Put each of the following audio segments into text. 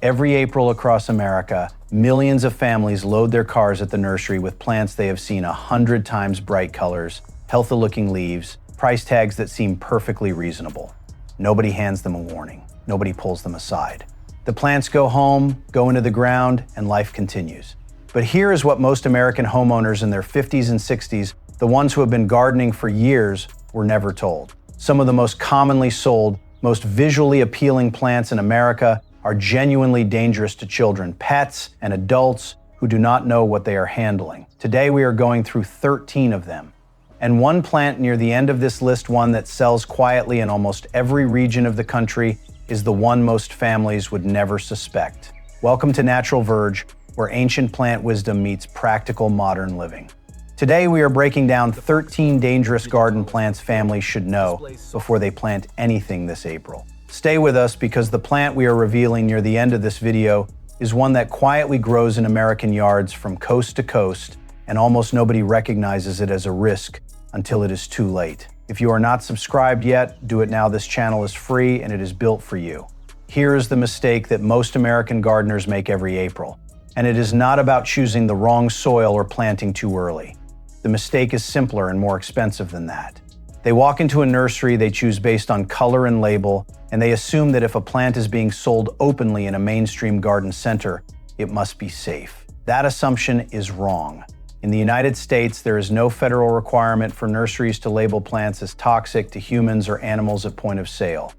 Every April across America, millions of families load their cars at the nursery with plants they have seen 100 times bright colors, healthy-looking leaves, price tags that seem perfectly reasonable. Nobody hands them a warning. Nobody pulls them aside. The plants go home, go into the ground, and life continues. But here is what most American homeowners in their 50s and 60s, the ones who have been gardening for years, were never told. Some of the most commonly sold, most visually appealing plants in America are genuinely dangerous to children, pets, and adults who do not know what they are handling. Today we are going through 13 of them. And one plant near the end of this list, one that sells quietly in almost every region of the country, is the one most families would never suspect. Welcome to Natural Verge, where ancient plant wisdom meets practical modern living. Today we are breaking down 13 dangerous garden plants families should know before they plant anything this April. Stay with us because the plant we are revealing near the end of this video is one that quietly grows in American yards from coast to coast, and almost nobody recognizes it as a risk until it is too late. If you are not subscribed yet, do it now. This channel is free and it is built for you. Here is the mistake that most American gardeners make every April. And it is not about choosing the wrong soil or planting too early. The mistake is simpler and more expensive than that. They walk into a nursery they choose based on color and label, and they assume that if a plant is being sold openly in a mainstream garden center, it must be safe. That assumption is wrong. In the United States, there is no federal requirement for nurseries to label plants as toxic to humans or animals at point of sale.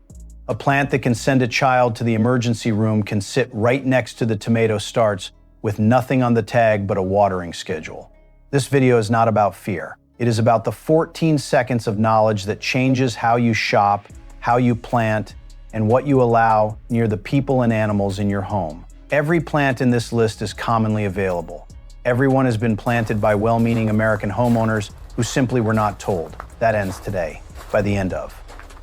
A plant that can send a child to the emergency room can sit right next to the tomato starts with nothing on the tag but a watering schedule. This video is not about fear. It is about the 14 seconds of knowledge that changes how you shop, how you plant, and what you allow near the people and animals in your home. Every plant in this list is commonly available. Everyone has been planted by well-meaning American homeowners who simply were not told. That ends today, by the end of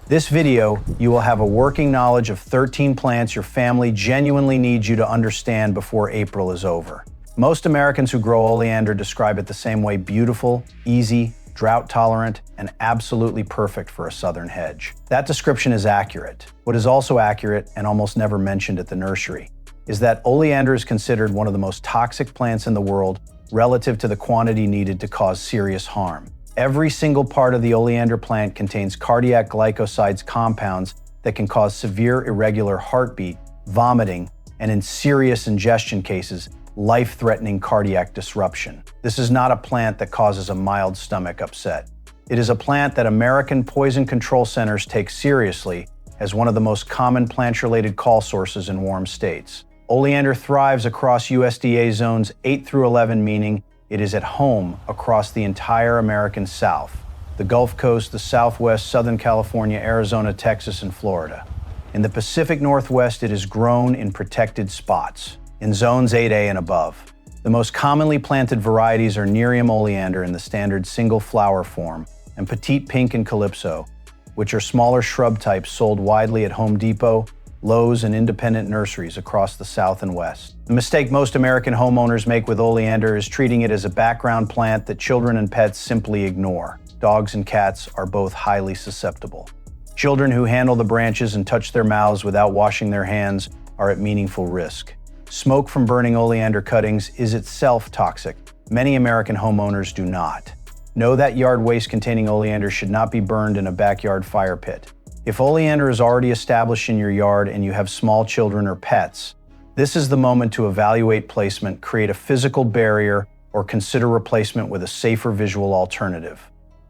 this video, you will have a working knowledge of 13 plants your family genuinely needs you to understand before April is over. Most Americans who grow oleander describe it the same way: beautiful, easy, drought-tolerant, and absolutely perfect for a southern hedge. That description is accurate. What is also accurate, and almost never mentioned at the nursery, is that oleander is considered one of the most toxic plants in the world relative to the quantity needed to cause serious harm. Every single part of the oleander plant contains cardiac glycosides compounds that can cause severe irregular heartbeat, vomiting, and in serious ingestion cases, life-threatening cardiac disruption. This is not a plant that causes a mild stomach upset. It is a plant that American poison control centers take seriously as one of the most common plant-related call sources in warm states. Oleander thrives across USDA zones 8 through 11, meaning it is at home across the entire American South, the Gulf Coast, the Southwest, Southern California, Arizona, Texas, and Florida. In the Pacific Northwest, it is grown in protected spots, in zones 8A and above. The most commonly planted varieties are Nerium oleander in the standard single flower form, and Petite Pink and Calypso, which are smaller shrub types sold widely at Home Depot, Lowe's, and independent nurseries across the South and West. The mistake most American homeowners make with oleander is treating it as a background plant that children and pets simply ignore. Dogs and cats are both highly susceptible. Children who handle the branches and touch their mouths without washing their hands are at meaningful risk. Smoke from burning oleander cuttings is itself toxic. Many American homeowners do not. Know that yard waste containing oleander should not be burned in a backyard fire pit. If oleander is already established in your yard and you have small children or pets, this is the moment to evaluate placement, create a physical barrier, or consider replacement with a safer visual alternative.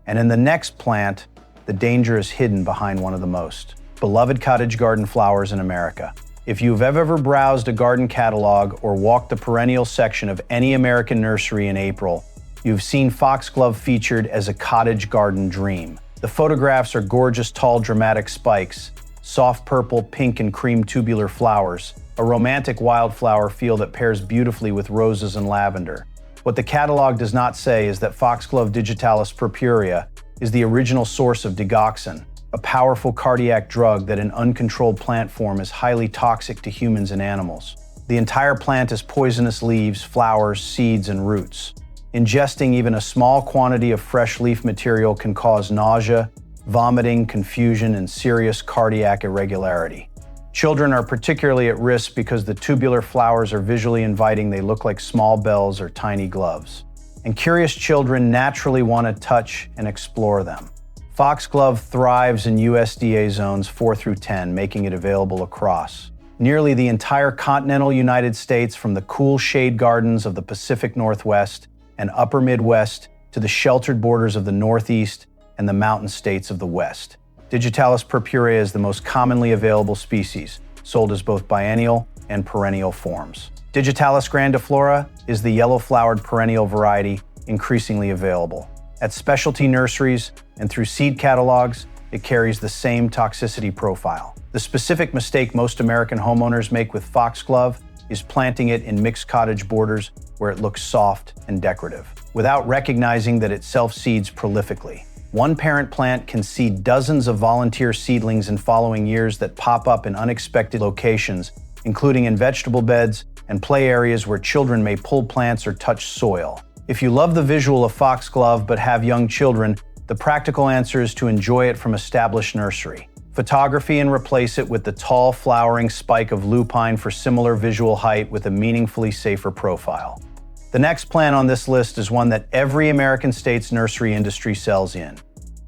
And in the next plant, the danger is hidden behind one of the most beloved cottage garden flowers in America. If you've ever browsed a garden catalog or walked the perennial section of any American nursery in April, you've seen Foxglove featured as a cottage garden dream. The photographs are gorgeous, tall, dramatic spikes, soft purple, pink, and cream tubular flowers, a romantic wildflower feel that pairs beautifully with roses and lavender. What the catalog does not say is that Foxglove digitalis purpurea is the original source of digoxin, a powerful cardiac drug that in uncontrolled plant form is highly toxic to humans and animals. The entire plant has poisonous leaves, flowers, seeds, and roots. Ingesting even a small quantity of fresh leaf material can cause nausea, vomiting, confusion, and serious cardiac irregularity. Children are particularly at risk because the tubular flowers are visually inviting. They look like small bells or tiny gloves. And curious children naturally want to touch and explore them. Foxglove thrives in USDA zones 4 through 10, making it available across nearly the entire continental United States, from the cool shade gardens of the Pacific Northwest and upper Midwest to the sheltered borders of the Northeast and the mountain states of the West. Digitalis purpurea is the most commonly available species, sold as both biennial and perennial forms. Digitalis grandiflora is the yellow-flowered perennial variety, increasingly available. At specialty nurseries and through seed catalogs, it carries the same toxicity profile. The specific mistake most American homeowners make with foxglove is planting it in mixed cottage borders where it looks soft and decorative, without recognizing that it self-seeds prolifically. One parent plant can seed dozens of volunteer seedlings in following years that pop up in unexpected locations, including in vegetable beds and play areas where children may pull plants or touch soil. If you love the visual of foxglove but have young children, the practical answer is to enjoy it from established nursery. Photography and replace it with the tall flowering spike of lupine for similar visual height with a meaningfully safer profile. The next plant on this list is one that every American state's nursery industry sells in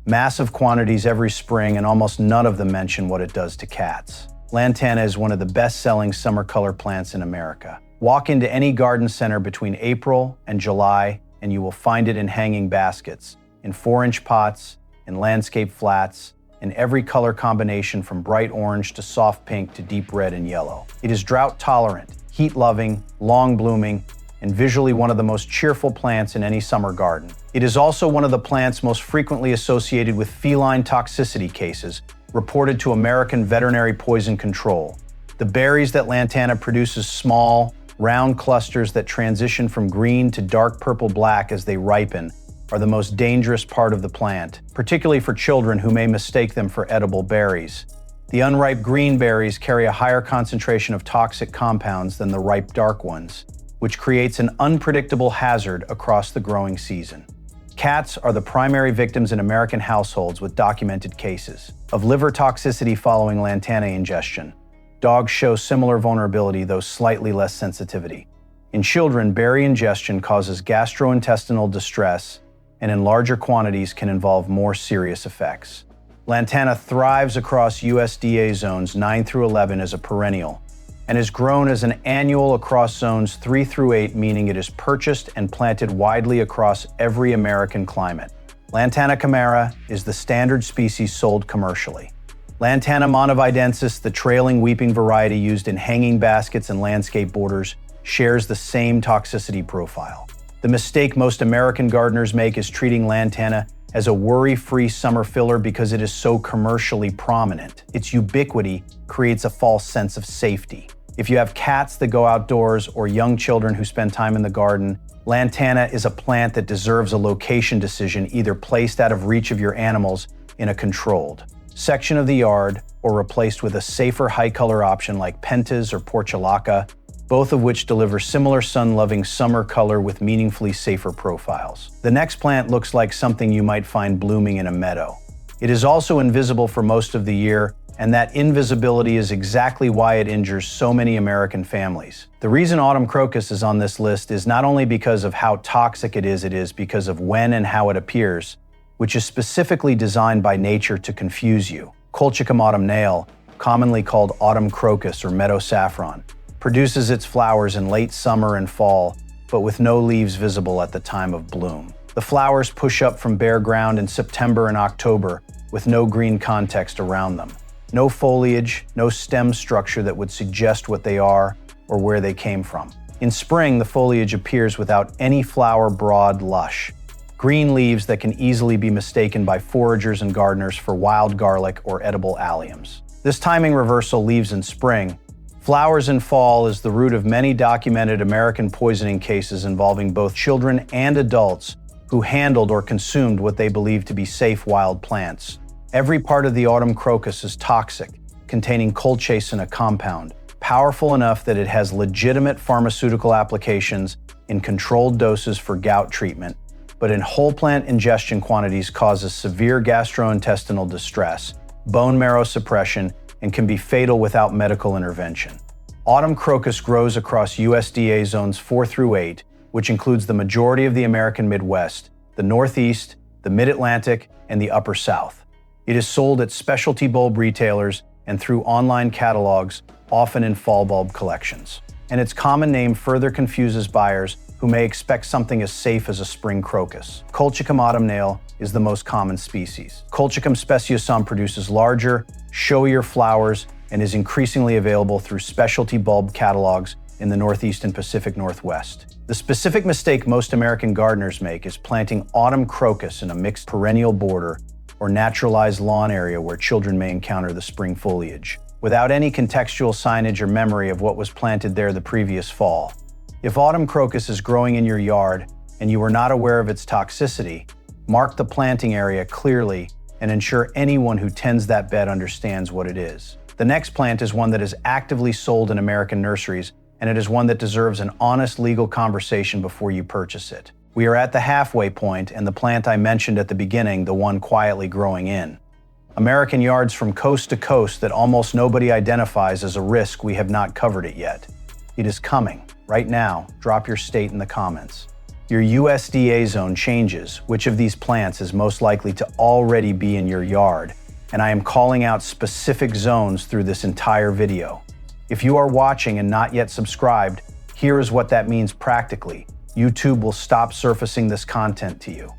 massive quantities every spring, and almost none of them mention what it does to cats. Lantana is one of the best-selling summer color plants in America. Walk into any garden center between April and July, and you will find it in hanging baskets, in 4-inch pots, in landscape flats, in every color combination from bright orange to soft pink to deep red and yellow. It is drought-tolerant, heat-loving, long-blooming, and visually one of the most cheerful plants in any summer garden. It is also one of the plants most frequently associated with feline toxicity cases, reported to American Veterinary Poison Control. The berries that Lantana produces, small, round clusters that transition from green to dark purple-black as they ripen, are the most dangerous part of the plant, particularly for children who may mistake them for edible berries. The unripe green berries carry a higher concentration of toxic compounds than the ripe dark ones, which creates an unpredictable hazard across the growing season. Cats are the primary victims in American households, with documented cases of liver toxicity following Lantana ingestion. Dogs show similar vulnerability, though slightly less sensitivity. In children, berry ingestion causes gastrointestinal distress, and in larger quantities can involve more serious effects. Lantana thrives across USDA zones 9 through 11 as a perennial, and is grown as an annual across zones 3 through 8, meaning it is purchased and planted widely across every American climate. Lantana camara is the standard species sold commercially. Lantana monovidensis, the trailing weeping variety used in hanging baskets and landscape borders, shares the same toxicity profile. The mistake most American gardeners make is treating Lantana as a worry-free summer filler because it is so commercially prominent. Its ubiquity creates a false sense of safety. If you have cats that go outdoors or young children who spend time in the garden, Lantana is a plant that deserves a location decision, either placed out of reach of your animals in a controlled section of the yard or replaced with a safer high-color option like pentas or portulaca, both of which deliver similar sun-loving summer color with meaningfully safer profiles. The next plant looks like something you might find blooming in a meadow. It is also invisible for most of the year, and that invisibility is exactly why it injures so many American families. The reason autumn crocus is on this list is not only because of how toxic it is because of when and how it appears, which is specifically designed by nature to confuse you. Colchicum autumnale, commonly called autumn crocus or meadow saffron, produces its flowers in late summer and fall, but with no leaves visible at the time of bloom. The flowers push up from bare ground in September and October with no green context around them. No foliage, no stem structure that would suggest what they are or where they came from. In spring, the foliage appears without any flower, broad, lush. Green leaves that can easily be mistaken by foragers and gardeners for wild garlic or edible alliums. This timing reversal leaves in spring. Flowers in fall is the root of many documented American poisoning cases involving both children and adults who handled or consumed what they believed to be safe wild plants. Every part of the autumn crocus is toxic, containing colchicum, a compound, powerful enough that it has legitimate pharmaceutical applications in controlled doses for gout treatment, but in whole plant ingestion quantities causes severe gastrointestinal distress, bone marrow suppression, and can be fatal without medical intervention. Autumn crocus grows across USDA zones 4 through 8, which includes the majority of the American Midwest, the Northeast, the Mid-Atlantic, and the Upper South. It is sold at specialty bulb retailers and through online catalogs, often in fall bulb collections. And its common name further confuses buyers who may expect something as safe as a spring crocus. Colchicum autumnale is the most common species. Colchicum speciosum produces larger, showier flowers and is increasingly available through specialty bulb catalogs in the Northeast and Pacific Northwest. The specific mistake most American gardeners make is planting autumn crocus in a mixed perennial border or naturalized lawn area where children may encounter the spring foliage, without any contextual signage or memory of what was planted there the previous fall. If autumn crocus is growing in your yard and you are not aware of its toxicity, mark the planting area clearly and ensure anyone who tends that bed understands what it is. The next plant is one that is actively sold in American nurseries, and it is one that deserves an honest legal conversation before you purchase it. We are at the halfway point, and the plant I mentioned at the beginning, the one quietly growing in. American yards from coast to coast that almost nobody identifies as a risk, we have not covered it yet. It is coming. Right now, drop your state in the comments. Your USDA zone changes which of these plants is most likely to already be in your yard, and I am calling out specific zones through this entire video. If you are watching and not yet subscribed, here is what that means practically. YouTube will stop surfacing this content to you.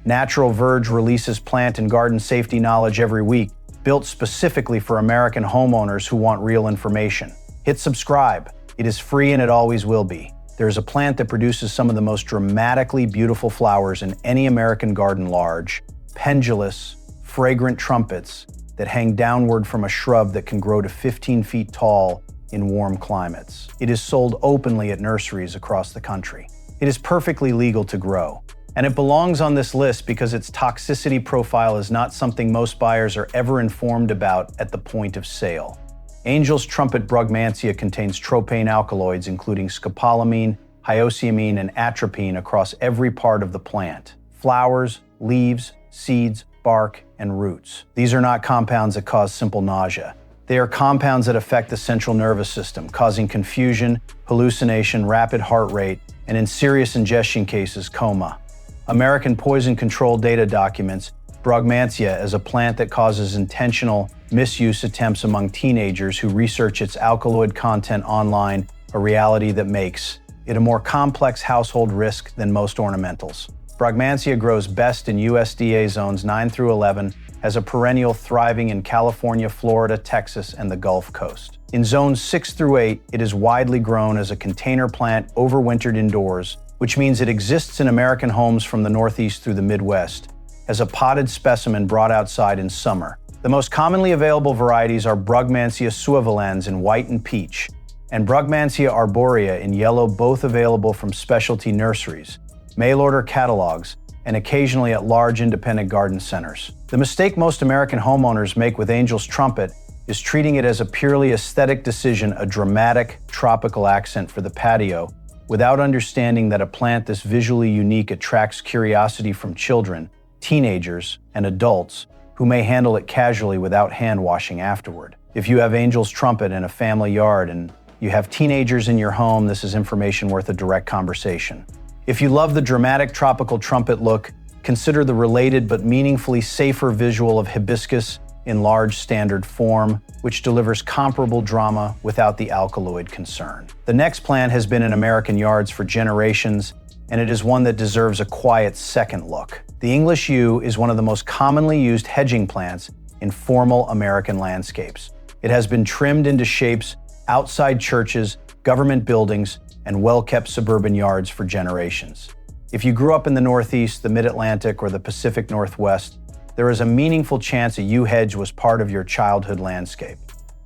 Natural Verge releases plant and garden safety knowledge every week, built specifically for American homeowners who want real information. Hit subscribe. It is free and it always will be. There is a plant that produces some of the most dramatically beautiful flowers in any American garden: large, pendulous, fragrant trumpets that hang downward from a shrub that can grow to 15 feet tall in warm climates. It is sold openly at nurseries across the country. It is perfectly legal to grow, and it belongs on this list because its toxicity profile is not something most buyers are ever informed about at the point of sale. Angel's trumpet Brugmansia contains tropane alkaloids including scopolamine, hyoscyamine, and atropine across every part of the plant: flowers, leaves, seeds, bark, and roots. These are not compounds that cause simple nausea. They are compounds that affect the central nervous system, causing confusion, hallucination, rapid heart rate, and in serious ingestion cases, coma. American Poison Control data documents Brugmansia as a plant that causes intentional misuse attempts among teenagers who research its alkaloid content online, a reality that makes it a more complex household risk than most ornamentals. Brugmansia grows best in USDA zones 9 through 11 as a perennial thriving in California, Florida, Texas, and the Gulf Coast. In zones 6 through 8, it is widely grown as a container plant overwintered indoors, which means it exists in American homes from the Northeast through the Midwest, as a potted specimen brought outside in summer. The most commonly available varieties are Brugmansia suaveolens in white and peach, and Brugmansia arborea in yellow, both available from specialty nurseries, mail-order catalogs, and occasionally at large independent garden centers. The mistake most American homeowners make with Angel's trumpet is treating it as a purely aesthetic decision, a dramatic, tropical accent for the patio, without understanding that a plant this visually unique attracts curiosity from children, teenagers, and adults who may handle it casually without hand washing afterward. If you have Angel's trumpet in a family yard and you have teenagers in your home, this is information worth a direct conversation. If you love the dramatic tropical trumpet look, consider the related but meaningfully safer visual of hibiscus in large standard form, which delivers comparable drama without the alkaloid concern. The next plant has been in American yards for generations, and it is one that deserves a quiet second look. The English yew is one of the most commonly used hedging plants in formal American landscapes. It has been trimmed into shapes outside churches, government buildings, and well-kept suburban yards for generations. If you grew up in the Northeast, the Mid-Atlantic, or the Pacific Northwest, there is a meaningful chance a yew hedge was part of your childhood landscape.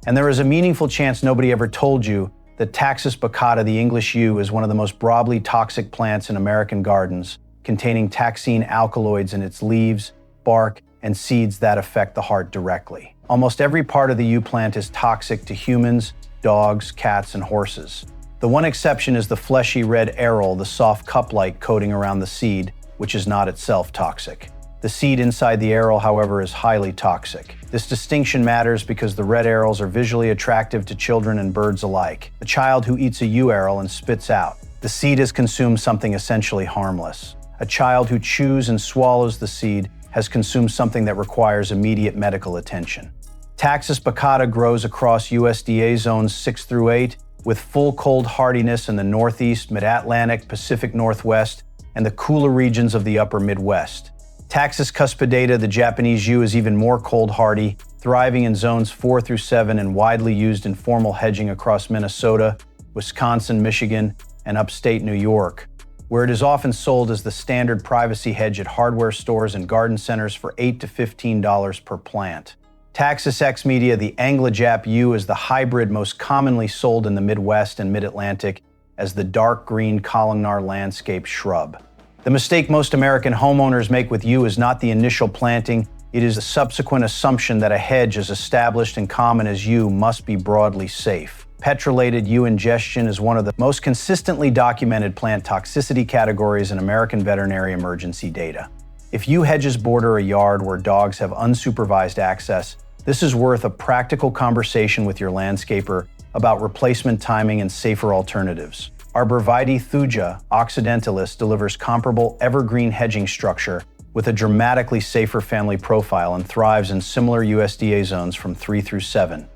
And there is a meaningful chance nobody ever told you that Taxus baccata, the English yew, is one of the most broadly toxic plants in American gardens, containing taxine alkaloids in its leaves, bark, and seeds that affect the heart directly. Almost every part of the yew plant is toxic to humans, dogs, cats, and horses. The one exception is the fleshy red aril, the soft cup-like coating around the seed, which is not itself toxic. The seed inside the aril, however, is highly toxic. This distinction matters because the red arils are visually attractive to children and birds alike. A child who eats a U aril and spits out, the seed has consumed something essentially harmless. A child who chews and swallows the seed has consumed something that requires immediate medical attention. Taxus baccata grows across USDA zones 6 through 8, with full cold hardiness in the Northeast, Mid-Atlantic, Pacific Northwest, and the cooler regions of the upper Midwest. Taxus cuspidata, the Japanese yew, is even more cold hardy, thriving in zones 4 through 7 and widely used in formal hedging across Minnesota, Wisconsin, Michigan, and upstate New York, where it is often sold as the standard privacy hedge at hardware stores and garden centers for $8 to $15 per plant. Taxus ex media, the Anglo-Jap yew, is the hybrid most commonly sold in the Midwest and Mid-Atlantic as the dark green columnar landscape shrub. The mistake most American homeowners make with yew is not the initial planting, it is the subsequent assumption that a hedge as established and common as yew must be broadly safe. Petrolated yew ingestion is one of the most consistently documented plant toxicity categories in American veterinary emergency data. If yew hedges border a yard where dogs have unsupervised access, this is worth a practical conversation with your landscaper about replacement timing and safer alternatives. Arborvitae thuja occidentalis delivers comparable evergreen hedging structure with a dramatically safer family profile and thrives in similar USDA zones from 3 through 7,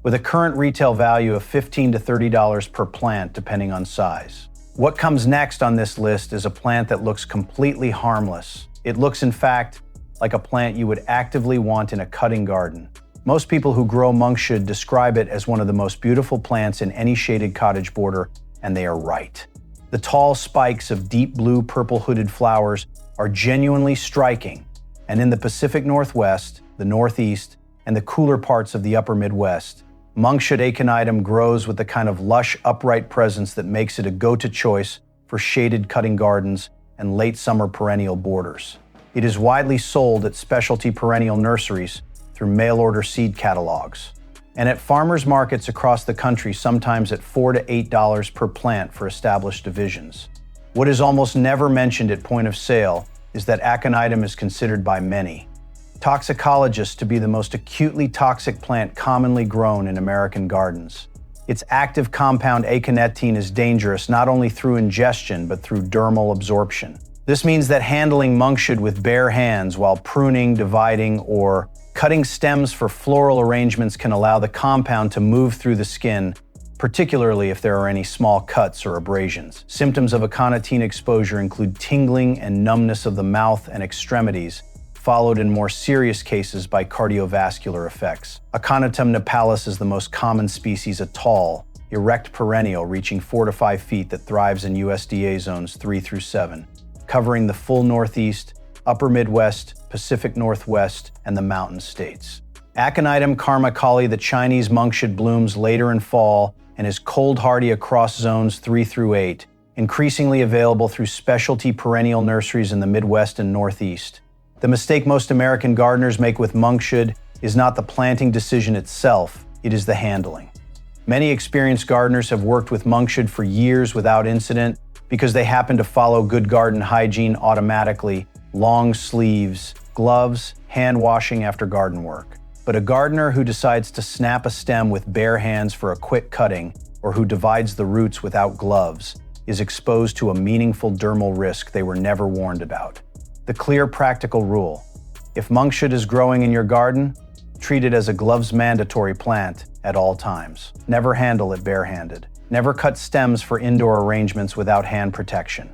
with a current retail value of $15 to $30 per plant depending on size. What comes next on this list is a plant that looks completely harmless. It looks, in fact, like a plant you would actively want in a cutting garden. Most people who grow monkshood describe it as one of the most beautiful plants in any shaded cottage border, and they are right. The tall spikes of deep blue purple hooded flowers are genuinely striking, and in the Pacific Northwest, the Northeast, and the cooler parts of the upper Midwest, Monkshood aconitum grows with the kind of lush, upright presence that makes it a go-to choice for shaded cutting gardens and late summer perennial borders. It is widely sold at specialty perennial nurseries through mail-order seed catalogs, and at farmers markets across the country, sometimes at $4 to $8 per plant for established divisions. What is almost never mentioned at point of sale is that aconitum is considered by many toxicologists to be the most acutely toxic plant commonly grown in American gardens. Its active compound aconitine is dangerous not only through ingestion but through dermal absorption. This means that handling monkshood with bare hands while pruning, dividing, or cutting stems for floral arrangements can allow the compound to move through the skin, particularly if there are any small cuts or abrasions. Symptoms of aconitine exposure include tingling and numbness of the mouth and extremities, followed in more serious cases by cardiovascular effects. Aconitum nipalis is the most common species, a tall, erect perennial reaching 4 to 5 feet that thrives in USDA zones 3 through 7, covering the full Northeast, upper Midwest, Pacific Northwest, and the mountain states. Aconitum karmakali, the Chinese monkshood, blooms later in fall and is cold hardy across zones 3 through 8, increasingly available through specialty perennial nurseries in the Midwest and Northeast. The mistake most American gardeners make with monkshood is not the planting decision itself, it is the handling. Many experienced gardeners have worked with monkshood for years without incident because they happen to follow good garden hygiene automatically: long sleeves, gloves, hand washing after garden work. But a gardener who decides to snap a stem with bare hands for a quick cutting, or who divides the roots without gloves, is exposed to a meaningful dermal risk they were never warned about. The clear practical rule: if monkshood is growing in your garden, treat it as a gloves-mandatory plant at all times. Never handle it barehanded. Never cut stems for indoor arrangements without hand protection.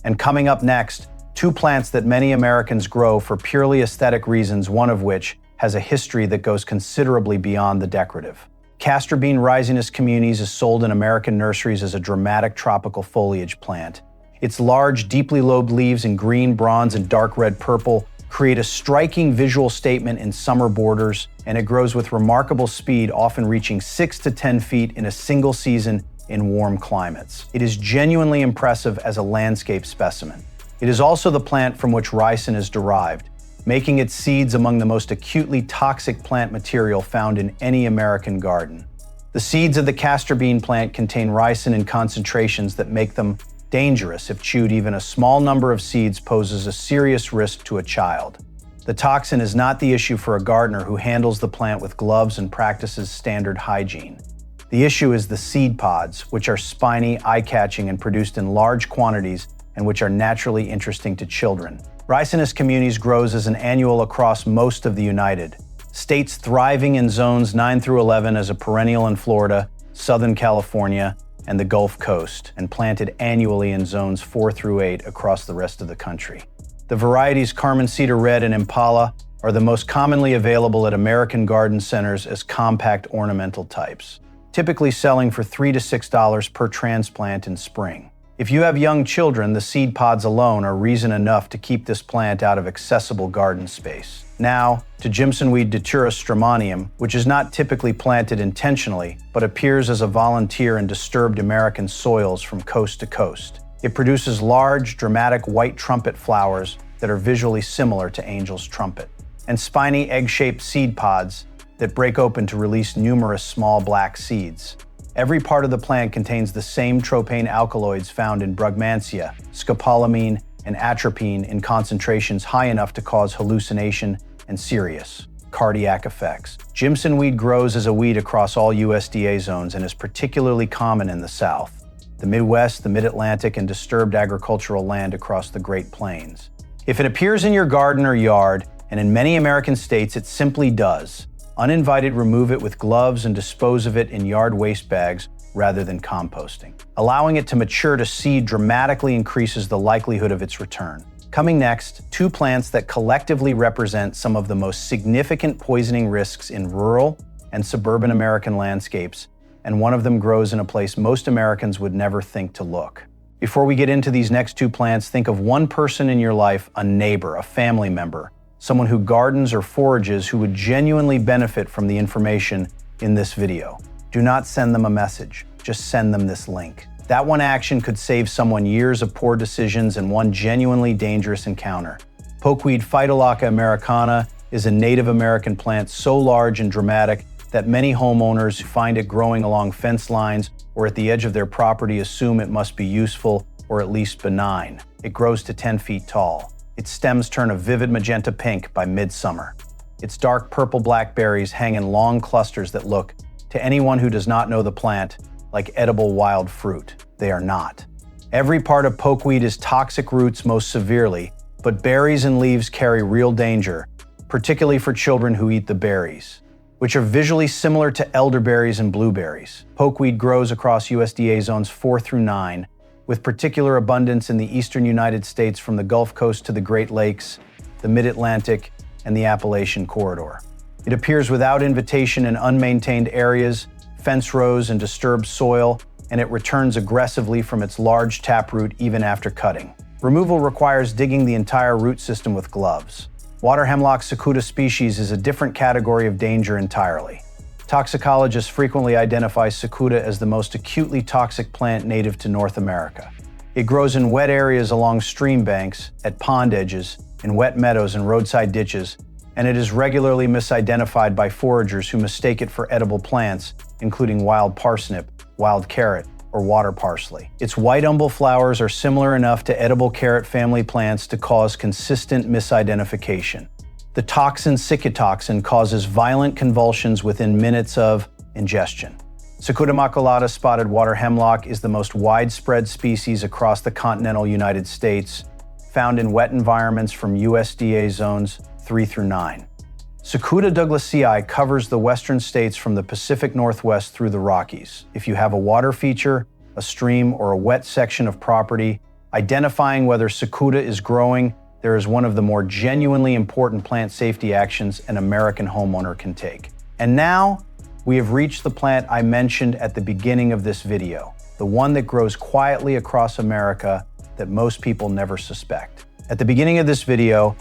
And coming up next, 2 plants that many Americans grow for purely aesthetic reasons, one of which has a history that goes considerably beyond the decorative. Castor bean ricinus communis is sold in American nurseries as a dramatic tropical foliage plant. Its large, deeply lobed leaves in green, bronze, and dark red purple create a striking visual statement in summer borders, and it grows with remarkable speed, often reaching 6 to 10 feet in a single season in warm climates. It is genuinely impressive as a landscape specimen. It is also the plant from which ricin is derived, making its seeds among the most acutely toxic plant material found in any American garden. The seeds of the castor bean plant contain ricin in concentrations that make them dangerous if chewed. Even a small number of seeds poses a serious risk to a child. The toxin is not the issue for a gardener who handles the plant with gloves and practices standard hygiene. The issue is the seed pods, which are spiny, eye-catching, and produced in large quantities and which are naturally interesting to children. Ricinus communis grows as an annual across most of the United States, thriving in zones 9 through 11 as a perennial in Florida, Southern California, and the Gulf Coast, and planted annually in zones 4 through 8 across the rest of the country. The varieties Carmen Cedar Red and Impala are the most commonly available at American garden centers as compact ornamental types, typically selling for $3 to $6 per transplant in spring. If you have young children, the seed pods alone are reason enough to keep this plant out of accessible garden space. Now, to jimsonweed Datura stramonium, which is not typically planted intentionally, but appears as a volunteer in disturbed American soils from coast to coast. It produces large, dramatic white trumpet flowers that are visually similar to angel's trumpet, and spiny egg-shaped seed pods that break open to release numerous small black seeds. Every part of the plant contains the same tropane alkaloids found in brugmansia, scopolamine, and atropine in concentrations high enough to cause hallucination and serious cardiac effects. Jimsonweed grows as a weed across all USDA zones and is particularly common in the South, the Midwest, the Mid-Atlantic, and disturbed agricultural land across the Great Plains. If it appears in your garden or yard, and in many American states it simply does, uninvited, remove it with gloves and dispose of it in yard waste bags rather than composting. Allowing it to mature to seed dramatically increases the likelihood of its return. Coming next, two plants that collectively represent some of the most significant poisoning risks in rural and suburban American landscapes, and one of them grows in a place most Americans would never think to look. Before we get into these next two plants, think of one person in your life, a neighbor, a family member, someone who gardens or forages who would genuinely benefit from the information in this video. Do not send them a message, just send them this link. That one action could save someone years of poor decisions and one genuinely dangerous encounter. Pokeweed Phytolacca americana is a Native American plant so large and dramatic that many homeowners who find it growing along fence lines or at the edge of their property assume it must be useful or at least benign. It grows to 10 feet tall. Its stems turn a vivid magenta pink by midsummer. Its dark purple-black berries hang in long clusters that look, to anyone who does not know the plant, like edible wild fruit. They are not. Every part of pokeweed is toxic roots most severely, but berries and leaves carry real danger, particularly for children who eat the berries, which are visually similar to elderberries and blueberries. Pokeweed grows across USDA zones 4 through 9, with particular abundance in the eastern United States from the Gulf Coast to the Great Lakes, the Mid-Atlantic, and the Appalachian Corridor. It appears without invitation in unmaintained areas, fence rows, and disturbed soil, and it returns aggressively from its large taproot even after cutting. Removal requires digging the entire root system with gloves. Water hemlock cicuta species is a different category of danger entirely. Toxicologists frequently identify cicuta as the most acutely toxic plant native to North America. It grows in wet areas along stream banks, at pond edges, in wet meadows and roadside ditches, and it is regularly misidentified by foragers who mistake it for edible plants, including wild parsnip, wild carrot, or water parsley. Its white umbel flowers are similar enough to edible carrot family plants to cause consistent misidentification. The toxin cicutoxin causes violent convulsions within minutes of ingestion. Cicuta maculata spotted water hemlock is the most widespread species across the continental United States, found in wet environments from USDA zones 3 through 9. Cicuta douglasii covers the western states from the Pacific Northwest through the Rockies. If you have a water feature, a stream, or a wet section of property, identifying whether cicuta is growing there is one of the more genuinely important plant safety actions an American homeowner can take. And now, we have reached the plant I mentioned at the beginning of this video, the one that grows quietly across America that most people never suspect. At the beginning of this video,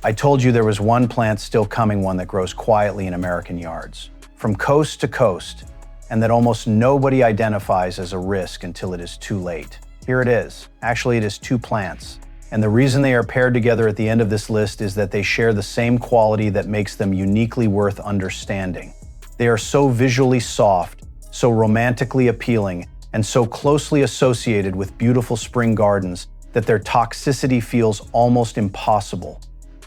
I told you there was one plant still coming, one that grows quietly in American yards, from coast to coast, and that almost nobody identifies as a risk until it is too late. Here it is. Actually, it is two plants. And the reason they are paired together at the end of this list is that they share the same quality that makes them uniquely worth understanding. They are so visually soft, so romantically appealing, and so closely associated with beautiful spring gardens that their toxicity feels almost impossible.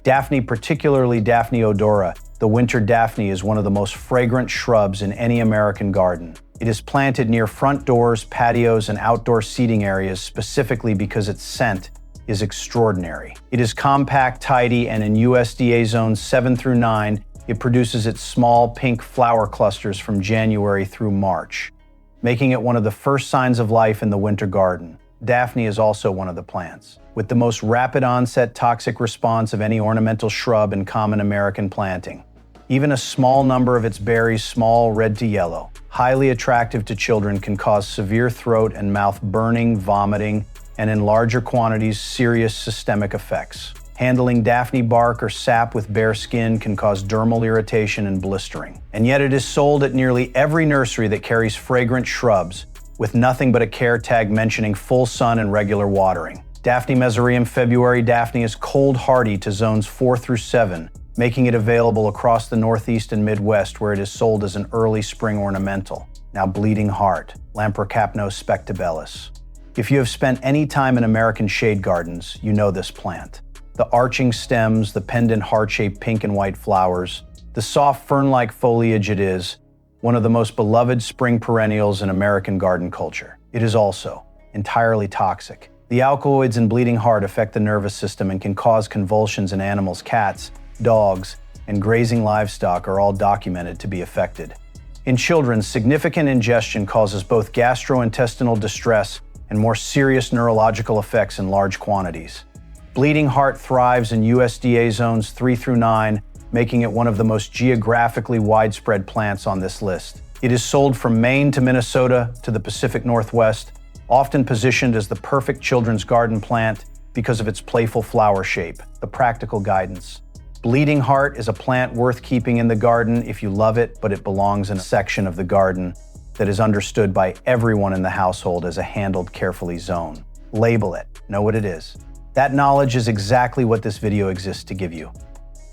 Daphne, particularly Daphne odora, the winter Daphne, is one of the most fragrant shrubs in any American garden. It is planted near front doors, patios, and outdoor seating areas specifically because its scent is extraordinary. It is compact, tidy, and in USDA zones 7 through 9, it produces its small pink flower clusters from January through March, making it one of the first signs of life in the winter garden. Daphne is also one of the plants with the most rapid onset toxic response of any ornamental shrub in common American planting. Even a small number of its berries, small, red to yellow, highly attractive to children, can cause severe throat and mouth burning, vomiting, and in larger quantities, serious systemic effects. Handling Daphne bark or sap with bare skin can cause dermal irritation and blistering. And yet it is sold at nearly every nursery that carries fragrant shrubs, with nothing but a care tag mentioning full sun and regular watering. Daphne mesoreum February Daphne is cold hardy to zones 4 through 7, making it available across the Northeast and Midwest, where it is sold as an early spring ornamental. Now, bleeding heart, Lamprocapno spectabellus. If you have spent any time in American shade gardens, you know this plant. The arching stems, the pendant heart-shaped pink and white flowers, the soft fern-like foliage, it is one of the most beloved spring perennials in American garden culture. It is also entirely toxic. The alkaloids in bleeding heart affect the nervous system and can cause convulsions in animals. Cats, dogs, and grazing livestock are all documented to be affected. In children, significant ingestion causes both gastrointestinal distress and more serious neurological effects in large quantities. Bleeding heart thrives in USDA zones 3 through 9, making it one of the most geographically widespread plants on this list. It is sold from Maine to Minnesota to the Pacific Northwest, often positioned as the perfect children's garden plant because of its playful flower shape. The practical guidance. Bleeding heart is a plant worth keeping in the garden if you love it, but it belongs in a section of the garden that is understood by everyone in the household as a handled carefully zone. Label it. Know what it is. That knowledge is exactly what this video exists to give you.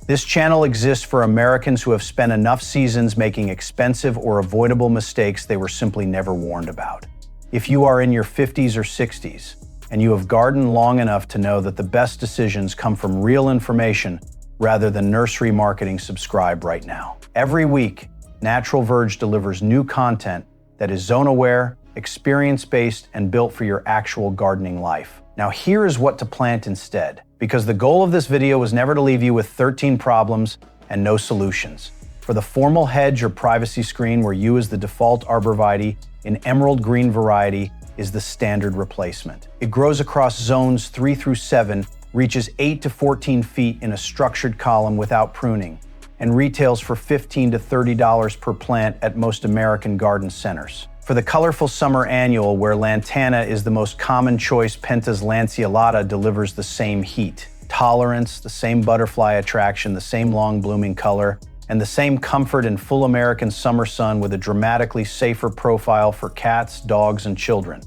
This channel exists for Americans who have spent enough seasons making expensive or avoidable mistakes they were simply never warned about. If you are in your 50s or 60s, and you have gardened long enough to know that the best decisions come from real information rather than nursery marketing, subscribe right now. Every week, Natural Verge delivers new content that is zone-aware, experience-based, and built for your actual gardening life. Now here is what to plant instead, because the goal of this video was never to leave you with 13 problems and no solutions. For the formal hedge or privacy screen where you as the default arborvitae in emerald green variety is the standard replacement. It grows across zones 3 through 7, reaches 8 to 14 feet in a structured column without pruning, and retails for $15 to $30 per plant at most American garden centers. For the colorful summer annual, where Lantana is the most common choice, Pentas lanceolata delivers the same heat, tolerance, the same butterfly attraction, the same long blooming color, and the same comfort in full American summer sun with a dramatically safer profile for cats, dogs, and children.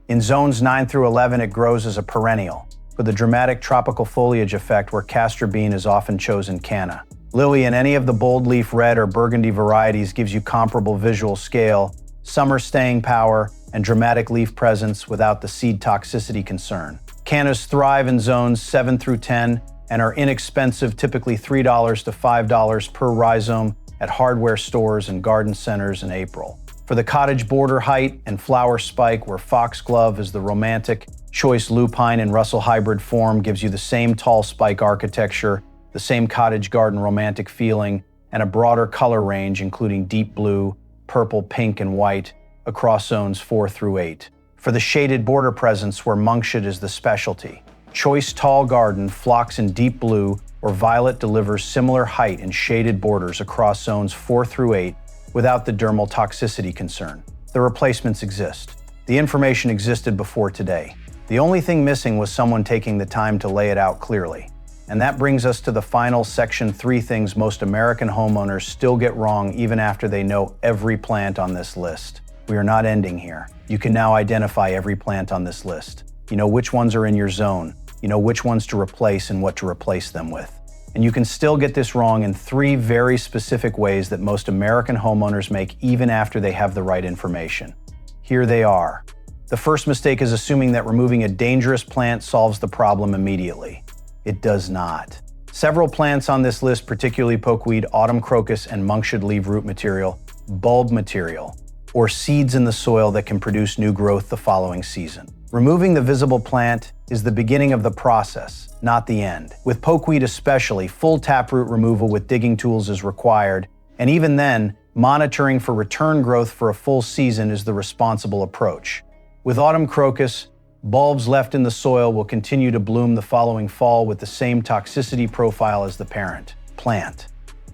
In zones 9 through 11, it grows as a perennial, with a dramatic tropical foliage effect where Castor bean is often chosen canna. Lily in any of the bold leaf red or burgundy varieties gives you comparable visual scale, summer staying power, and dramatic leaf presence without the seed toxicity concern. Cannas thrive in zones 7 through 10 and are inexpensive, typically $3 to $5 per rhizome at hardware stores and garden centers in April. For the cottage border height and flower spike, where Foxglove is the romantic choice lupine and Russell hybrid form, gives you the same tall spike architecture, the same cottage garden romantic feeling, and a broader color range including deep blue, purple, pink, and white across zones 4 through 8. For the shaded border presence, where Monkshood is the specialty. Choice tall garden, phlox in deep blue or violet delivers similar height and shaded borders across zones 4 through 8 without the dermal toxicity concern. The replacements exist. The information existed before today. The only thing missing was someone taking the time to lay it out clearly. And that brings us to the final section: 3 things most American homeowners still get wrong even after they know every plant on this list. We are not ending here. You can now identify every plant on this list. You know which ones are in your zone. You know which ones to replace and what to replace them with. And you can still get this wrong in 3 very specific ways that most American homeowners make even after they have the right information. Here they are. The first mistake is assuming that removing a dangerous plant solves the problem immediately. It does not. Several plants on this list, particularly pokeweed, autumn crocus, and monkshood, leave root material, bulb material, or seeds in the soil that can produce new growth the following season. Removing the visible plant is the beginning of the process, not the end. With pokeweed especially, full taproot removal with digging tools is required, and even then, monitoring for return growth for a full season is the responsible approach. With autumn crocus, bulbs left in the soil will continue to bloom the following fall with the same toxicity profile as the parent plant.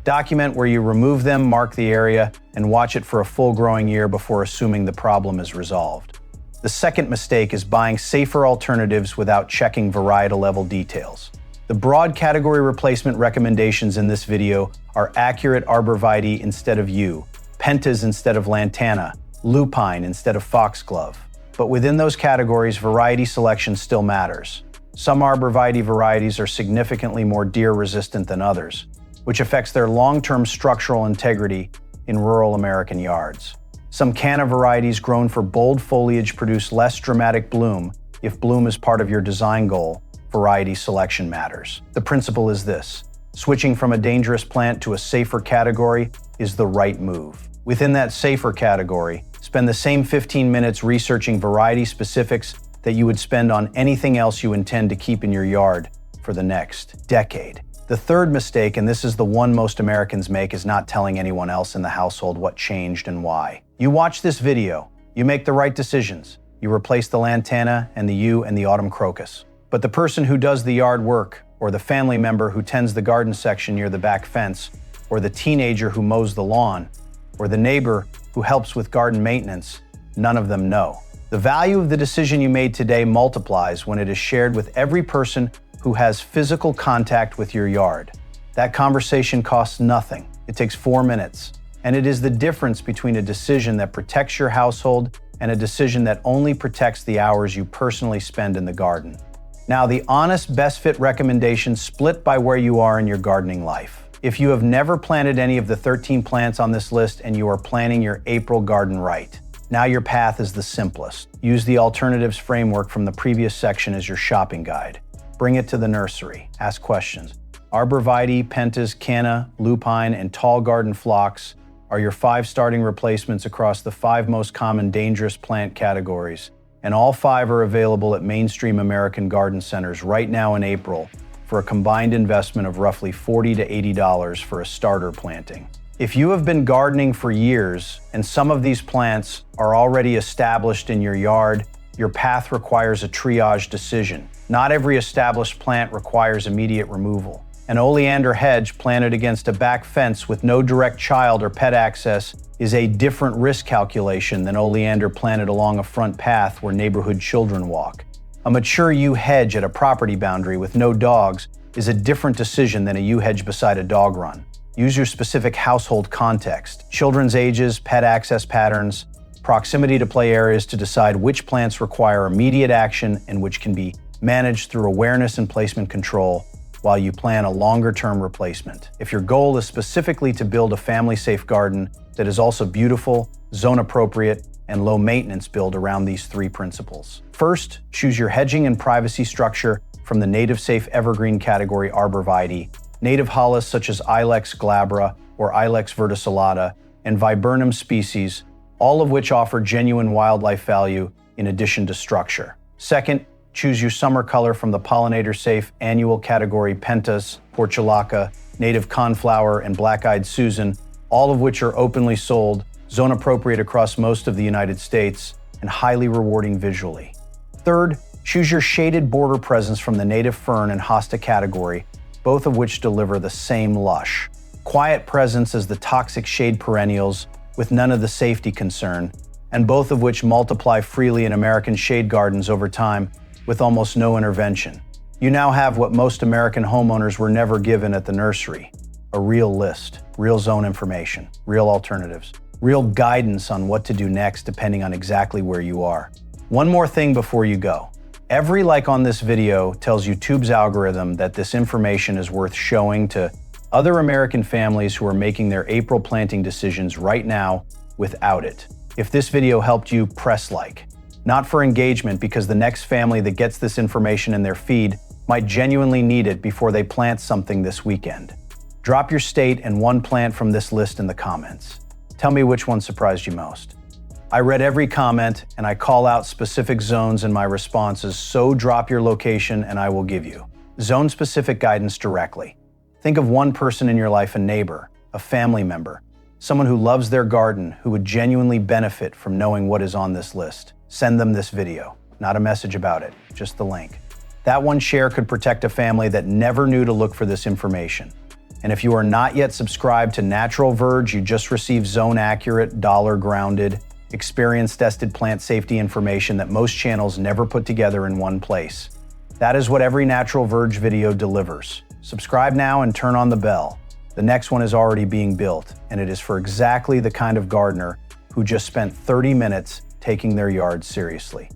Document where you remove them, mark the area, and watch it for a full growing year before assuming the problem is resolved. The second mistake is buying safer alternatives without checking varietal level details. The broad category replacement recommendations in this video are accurate arborvitae instead of yew, pentas instead of lantana, lupine instead of foxglove. But within those categories, variety selection still matters. Some arborvitae varieties are significantly more deer-resistant than others, which affects their long-term structural integrity in rural American yards. Some canna varieties grown for bold foliage produce less dramatic bloom. If bloom is part of your design goal, variety selection matters. The principle is this: switching from a dangerous plant to a safer category is the right move. Within that safer category, spend the same 15 minutes researching variety specifics that you would spend on anything else you intend to keep in your yard for the next decade. The third mistake, and this is the one most Americans make, is not telling anyone else in the household what changed and why. You watch this video, you make the right decisions. You replace the lantana and the yew and the autumn crocus. But the person who does the yard work, or the family member who tends the garden section near the back fence, or the teenager who mows the lawn, or the neighbor who helps with garden maintenance, none of them know. The value of the decision you made today multiplies when it is shared with every person who has physical contact with your yard. That conversation costs nothing. It takes 4 minutes. And it is the difference between a decision that protects your household and a decision that only protects the hours you personally spend in the garden. Now, the honest best fit recommendations split by where you are in your gardening life. If you have never planted any of the 13 plants on this list and you are planning your April garden right, now your path is the simplest. Use the alternatives framework from the previous section as your shopping guide. Bring it to the nursery. Ask questions. Arborvitae, pentas, canna, lupine, and tall garden phlox are your 5 starting replacements across the 5 most common dangerous plant categories, and all 5 are available at mainstream American garden centers right now in April for a combined investment of roughly $40 to $80 for a starter planting. If you have been gardening for years and some of these plants are already established in your yard, your path requires a triage decision. Not every established plant requires immediate removal. An oleander hedge planted against a back fence with no direct child or pet access is a different risk calculation than oleander planted along a front path where neighborhood children walk. A mature yew hedge at a property boundary with no dogs is a different decision than a yew hedge beside a dog run. Use your specific household context, children's ages, pet access patterns, proximity to play areas to decide which plants require immediate action and which can be managed through awareness and placement control while you plan a longer-term replacement. If your goal is specifically to build a family-safe garden that is also beautiful, zone-appropriate, and low-maintenance, build around these 3 principles. First, choose your hedging and privacy structure from the native-safe evergreen category arborvitae, native hollis such as Ilex glabra or Ilex verticillata, and viburnum species, all of which offer genuine wildlife value in addition to structure. Second, choose your summer color from the pollinator-safe annual category pentas, portulaca, native coneflower, and black-eyed Susan, all of which are openly sold, zone-appropriate across most of the United States, and highly rewarding visually. Third, choose your shaded border presence from the native fern and hosta category, both of which deliver the same lush, quiet presence as the toxic shade perennials with none of the safety concern, and both of which multiply freely in American shade gardens over time with almost no intervention. You now have what most American homeowners were never given at the nursery: a real list, real zone information, real alternatives, real guidance on what to do next depending on exactly where you are. One more thing before you go. Every like on this video tells YouTube's algorithm that this information is worth showing to other American families who are making their April planting decisions right now without it. If this video helped you, press like. Not for engagement, because the next family that gets this information in their feed might genuinely need it before they plant something this weekend. Drop your state and one plant from this list in the comments. Tell me which one surprised you most. I read every comment and I call out specific zones in my responses, so drop your location and I will give you zone-specific guidance directly. Think of one person in your life, a neighbor, a family member, someone who loves their garden, who would genuinely benefit from knowing what is on this list. Send them this video, not a message about it, just the link. That one share could protect a family that never knew to look for this information. And if you are not yet subscribed to Natural Verge, you just received zone-accurate, dollar-grounded, experience-tested plant safety information that most channels never put together in one place. That is what every Natural Verge video delivers. Subscribe now and turn on the bell. The next one is already being built, and it is for exactly the kind of gardener who just spent 30 minutes taking their yard seriously.